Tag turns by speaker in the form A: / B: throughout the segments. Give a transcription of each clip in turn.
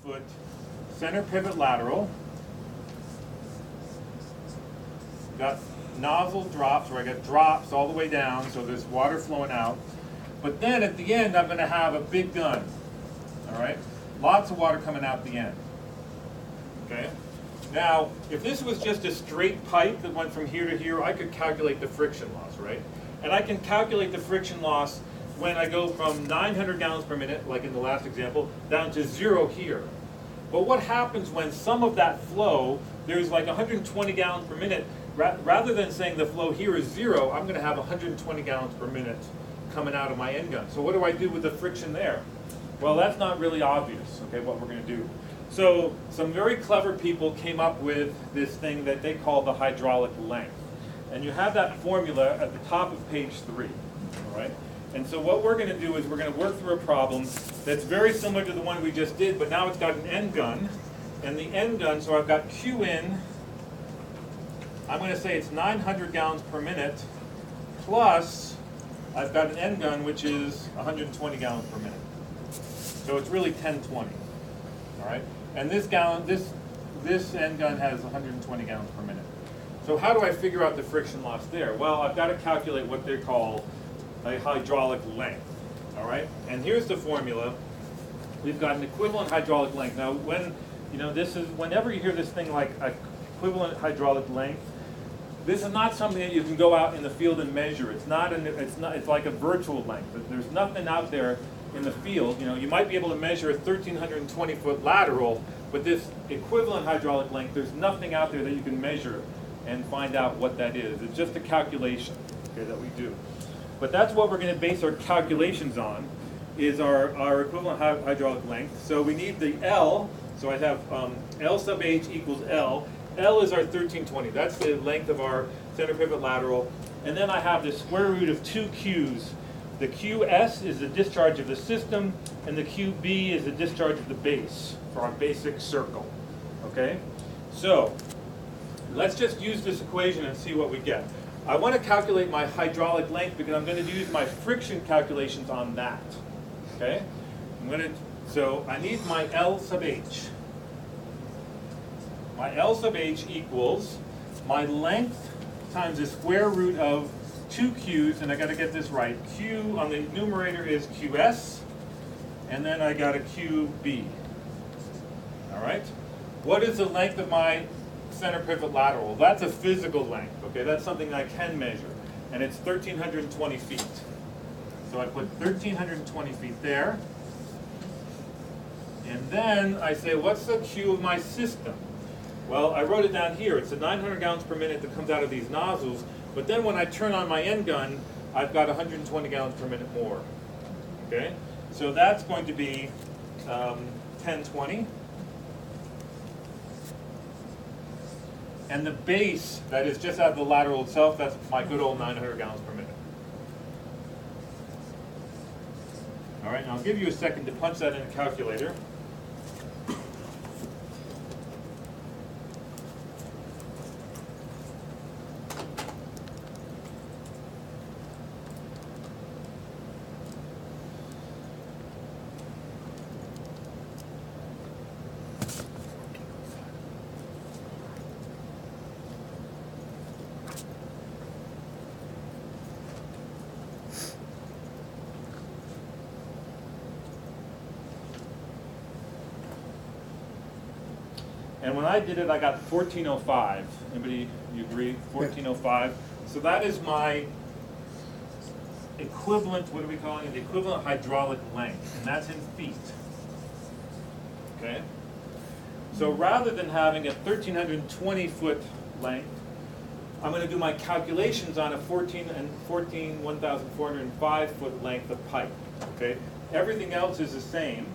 A: foot center pivot lateral. Got nozzle drops, where I got drops all the way down, so there's water flowing out. But then at the end, I'm going to have a big gun. All right, lots of water coming out the end. Okay. Now, if this was just a straight pipe that went from here to here, I could calculate the friction loss, right? And I can calculate the friction loss when I go from 900 gallons per minute, like in the last example, down to 0 here. But what happens when some of that flow, there's like 120 gallons per minute, rather than saying the flow here is 0, I'm going to have 120 gallons per minute coming out of my end gun. So what do I do with the friction there? Well, that's not really obvious, okay, what we're going to do. So some very clever people came up with this thing that they call the hydraulic length. And you have that formula at the top of page 3, all right? And so what we're going to do is we're going to work through a problem that's very similar to the one we just did, but now it's got an end gun. And the end gun, so I've got Q in, I'm going to say it's 900 gallons per minute, plus I've got an end gun which is 120 gallons per minute. So it's really 1020, all right? And this end gun has 120 gallons per minute. So how do I figure out the friction loss there? Well, I've got to calculate what they call a hydraulic length, all right? And here's the formula. We've got an equivalent hydraulic length. Now, whenever you hear this thing like equivalent hydraulic length, this is not something that you can go out in the field and measure. It's like a virtual length. There's nothing out there in the field. You might be able to measure a 1,320 foot lateral, but this equivalent hydraulic length, there's nothing out there that you can measure and find out what that is. It's just a calculation, okay, that we do. But that's what we're going to base our calculations on, is our equivalent hydraulic length. So we need the L, so I have L sub H equals L. L is our 1320, that's the length of our center pivot lateral. And then I have the square root of 2 Q's. The QS is the discharge of the system, and the QB is the discharge of the base for our basic circle, okay? So, let's just use this equation and see what we get. I want to calculate my hydraulic length because I'm going to use my friction calculations on that, okay? So I need my L sub H. My L sub H equals my length times the square root of 2 Q's, and I got to get this right. Q on the numerator is QS, and then I got a QB. All right? What is the length of my center pivot lateral? That's a physical length, okay? That's something I can measure, and it's 1,320 feet. So I put 1,320 feet there, and then I say, what's the Q of my system? Well, I wrote it down here. It's the 900 gallons per minute that comes out of these nozzles, but then when I turn on my end gun, I've got 120 gallons per minute more, okay? So that's going to be 1020. And the base, that is just out of the lateral itself, that's my good old 900 gallons per minute. All right, now I'll give you a second to punch that in a calculator. And when I did it, I got 1405. Anybody, you agree? 1405. So that is my equivalent, what are we calling it? The equivalent hydraulic length, and that's in feet. Okay? So rather than having a 1,320 foot length, I'm going to do my calculations on a 1,405 foot length of pipe. Okay? Everything else is the same.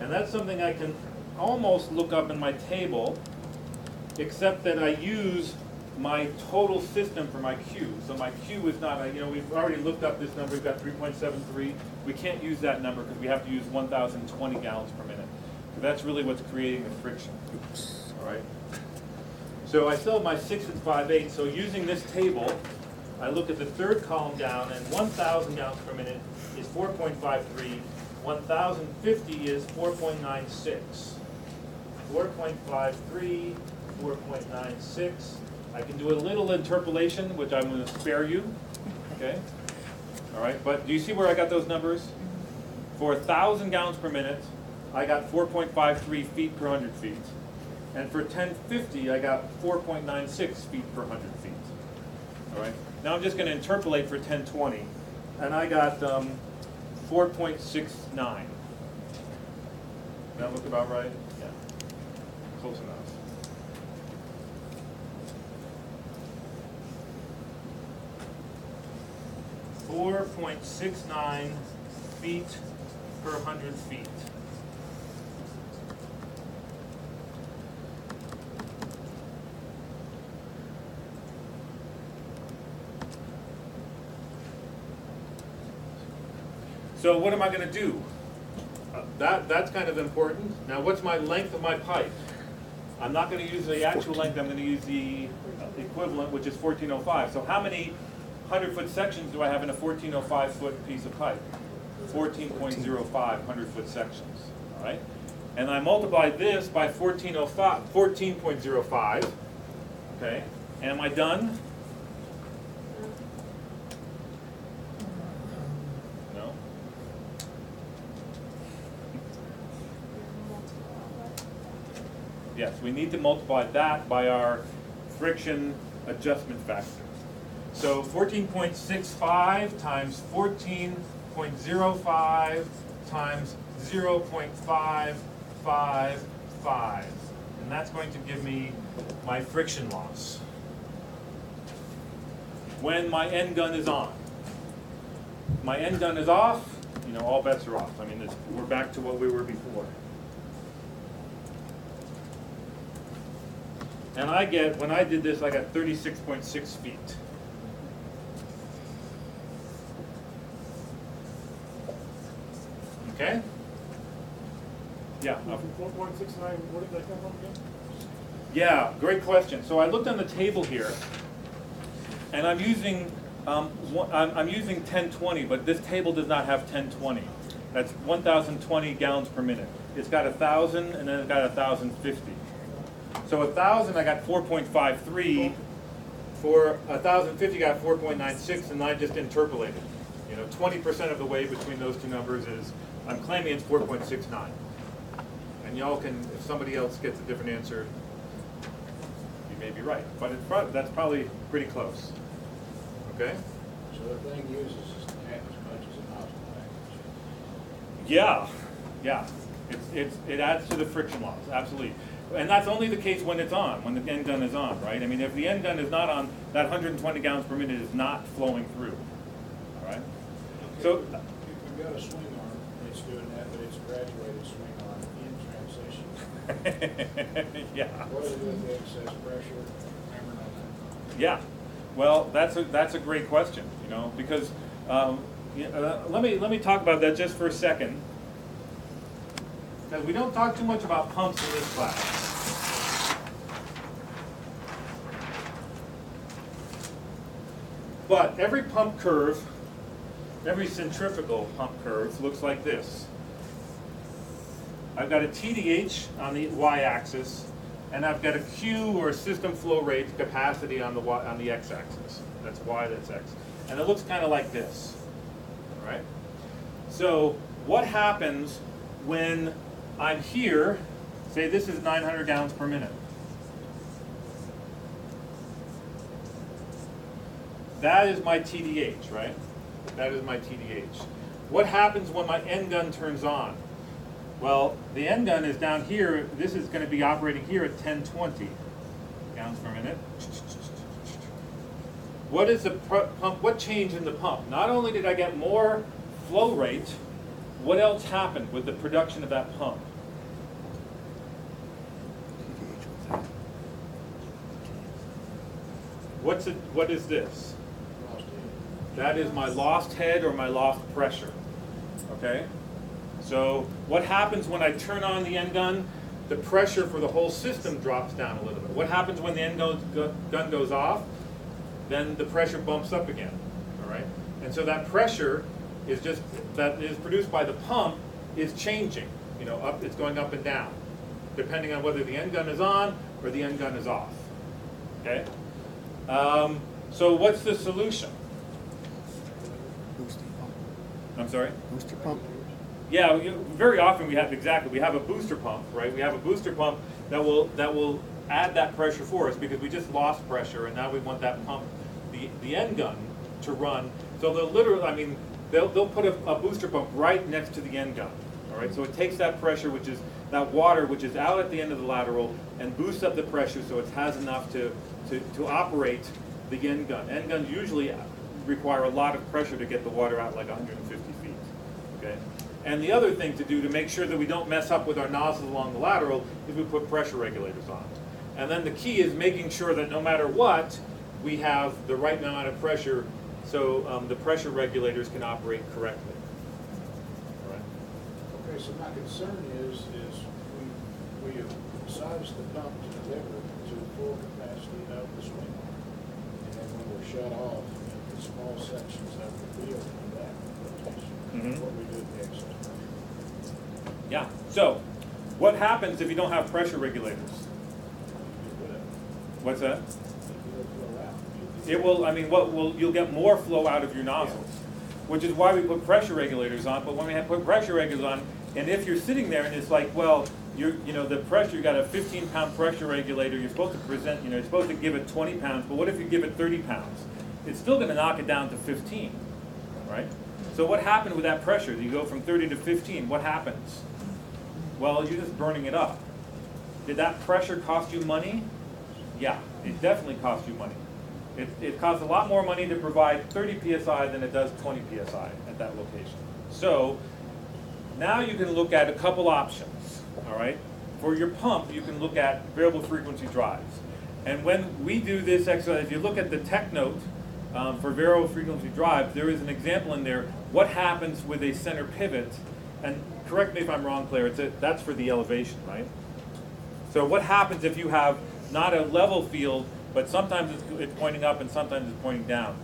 A: And that's something I can almost look up in my table, except that I use my total system for my Q. So my Q is not, we've already looked up this number, we've got 3.73. We can't use that number because we have to use 1,020 gallons per minute. That's really what's creating the friction. All right. So I still have my 6 and 5/8. So using this table, I look at the third column down, and 1,000 gallons per minute is 4.53. 1,050 is 4.96. 4.53, 4.96. I can do a little interpolation, which I'm going to spare you. Okay. All right. But do you see where I got those numbers? For 1,000 gallons per minute, I got 4.53 feet per 100 feet. And for 1050, I got 4.96 feet per 100 feet. All right. Now I'm just going to interpolate for 1020, and I got 4.69. That look about right? Yeah. Close enough. .69 feet per 100 feet. So what am I going to do? That's kind of important. Now what's my length of my pipe? I'm not going to use the actual length, I'm going to use the equivalent, which is 1405. So how many 100-foot sections do I have in a 1405-foot piece of pipe? 14.05 100-foot sections, all right? And I multiply this by 14.05, okay? And am I done? No? Yes, we need to multiply that by our friction adjustment factor. So 14.65 times 14.05 times 0.555. And that's going to give me my friction loss when my end gun is on. My end gun is off, you know, all bets are off. I mean, we're back to what we were before. And I get, when I did this, I got 36.6 feet. Okay? Yeah.
B: 4.69, where did that come from again?
A: Yeah, great question. So I looked on the table here, and I'm using 1020, but this table does not have 1020. That's 1,020 gallons per minute. It's got 1,000, and then it's got 1,050. So 1,000, I got 4.53. For 1,050, I got 4.96, and I just interpolated. You know, 20% of the way between those two numbers is, I'm claiming it's 4.69. And y'all can, if somebody else gets a different answer, you may be right. But that's probably pretty close. Okay?
B: So the thing uses half as much as a nozzle package.
A: Yeah, yeah. It adds to the friction loss, absolutely. And that's only the case when it's on, when the end gun is on, right? I mean, if the end gun is not on, that 120 gallons per minute is not flowing through, all right?
B: Okay.
A: So,
B: If you've got a swing arm, it's doing that, but it's a graduated swing arm in transition.
A: yeah.
B: What do you do with the excess pressure? Hammer on that.
A: Yeah. Well, that's a great question, you know, because let me talk about that just for a second. Because we don't talk too much about pumps in this class. But every pump curve, every centrifugal pump curve looks like this. I've got a TDH on the y-axis, and I've got a Q, or system flow rate capacity, on the x-axis. That's y, that's x. And it looks kind of like this, all right? So what happens when I'm here, say this is 900 gallons per minute. That is my TDH, right? That is my TDH. What happens when my end gun turns on? Well, the end gun is down here. This is going to be operating here at 1020 gallons per minute. What is the pump? What changed in the pump? Not only did I get more flow rate, what else happened with the production of that pump? What is this? That is my lost head or my lost pressure. Okay? So what happens when I turn on the end gun? The pressure for the whole system drops down a little bit. What happens when the end gun goes off? Then the pressure bumps up again, all right? And so that pressure is that is produced by the pump is changing, up, it's going up and down, depending on whether the end gun is on or the end gun is off, okay? So what's the solution?
C: Booster pump.
A: I'm sorry?
C: Booster pump.
A: Yeah, very often we have a booster pump, right? We have a booster pump that will add that pressure for us because we just lost pressure and now we want that pump, the end gun, to run. So they'll literally, they'll put a booster pump right next to the end gun, all right? So it takes that pressure, which is that water, which is out at the end of the lateral, and boosts up the pressure so it has enough to operate the end gun. End guns usually require a lot of pressure to get the water out, like 150 feet, okay? And the other thing to do to make sure that we don't mess up with our nozzles along the lateral is we put pressure regulators on. And then the key is making sure that no matter what, we have the right amount of pressure so the pressure regulators can operate correctly. All right.
B: Okay, so my concern is we have sized the pump to deliver to the full capacity of the swing arm. And then when we're shut off in the small sections of the field in that rotation, what we do with the excess pressure.
A: Yeah. So what happens if you don't have pressure regulators? What's that? It will, you'll get more flow out of your nozzles, which is why we put pressure regulators on. But when we put pressure regulators on, and if you're sitting there and it's like, well, the pressure, you got a 15-pound pressure regulator, you're supposed to present, you're supposed to give it 20 pounds, but what if you give it 30 pounds? It's still going to knock it down to 15, right? So what happened with that pressure? You go from 30 to 15, what happens? Well, you're just burning it up. Did that pressure cost you money? Yeah, it definitely cost you money. It costs a lot more money to provide 30 PSI than it does 20 PSI at that location. So now you can look at a couple options, all right? For your pump, you can look at variable frequency drives. And when we do this exercise, if you look at the tech note for variable frequency drives, there is an example in there, what happens with a center pivot, and correct me if I'm wrong, Claire, that's for the elevation, right? So what happens if you have not a level field, but sometimes it's pointing up and sometimes it's pointing down?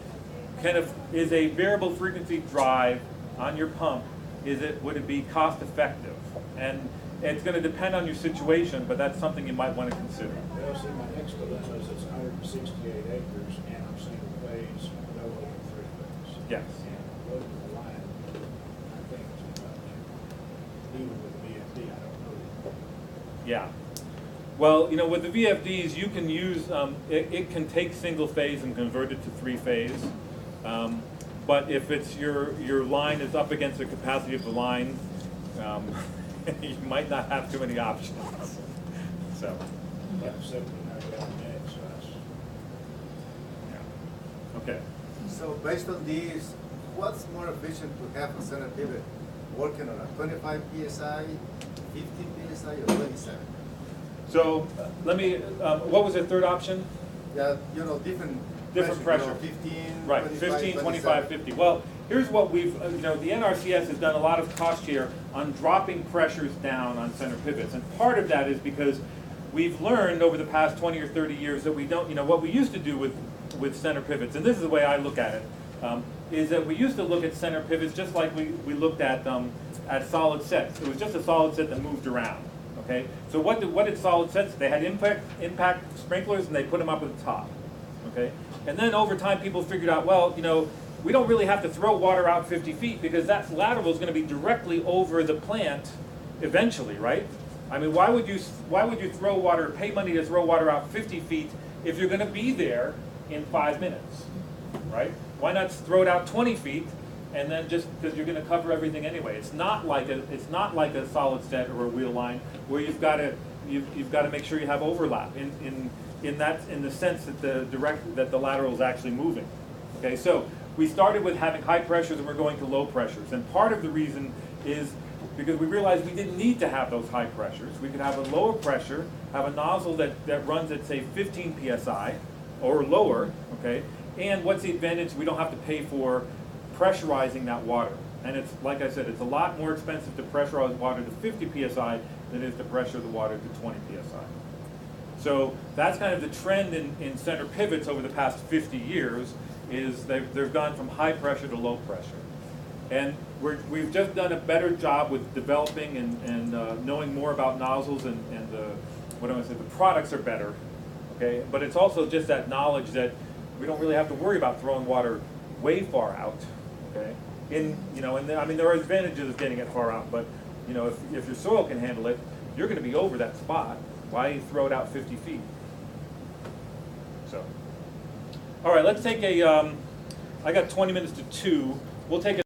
A: Is a variable frequency drive on your pump, would it be cost effective? And it's going to depend on your situation, but that's something you might want to consider.
B: Well, see, my next dilemma is it's 168 acres and I'm single phase, no open three phase.
A: Yes.
B: And loading the line, I think too much. Even with the VFD, I don't know.
A: Yeah. Well, with the VFDs, you can use, it can take single phase and convert it to three phase. But if it's your line is up against the capacity of the line, you might not have too many options. So.
B: Yeah, 700 gallon net, so that's.
A: Yeah. Okay.
D: So based on these, what's more efficient to have a center pivot working on a 25 PSI, 15 PSI, or 27?
A: So let me, what was the third option?
D: Yeah, different pressure. 15,
A: Right,
D: 25,
A: 15, 25, 50. Well, here's what we've, the NRCS has done a lot of cost share on dropping pressures down on center pivots. And part of that is because we've learned over the past 20 or 30 years that we don't, what we used to do with center pivots, and this is the way I look at it, is that we used to look at center pivots just like we looked at solid sets. It was just a solid set that moved around. Okay, so what did solid sets? They had impact sprinklers and they put them up at the top. Okay, and then over time people figured out, well, we don't really have to throw water out 50 feet because that lateral is going to be directly over the plant eventually, right? I mean, why would you throw water, pay money to throw water out 50 feet if you're going to be there in 5 minutes, right? Why not throw it out 20 feet? And then just because you're going to cover everything anyway, it's not like a solid set or a wheel line where you've got to make sure you have overlap in the sense that the lateral is actually moving. Okay, so we started with having high pressures and we're going to low pressures, and part of the reason is because we realized we didn't need to have those high pressures. We could have a lower pressure, have a nozzle that runs at say 15 psi or lower. Okay, and what's the advantage? We don't have to pay for pressurizing that water. And it's, like I said, it's a lot more expensive to pressurize water to 50 psi than it is to pressure the water to 20 psi. So that's kind of the trend in center pivots over the past 50 years, is they've gone from high pressure to low pressure. And we've just done a better job with developing and knowing more about nozzles, and what do I say, the products are better, okay? But it's also just that knowledge that we don't really have to worry about throwing water way far out, okay? I mean, there are advantages of getting it far out, but if your soil can handle it, you're going to be over that spot. Why throw it out 50 feet? So, all right, let's take I got 20 minutes to 2. We'll take a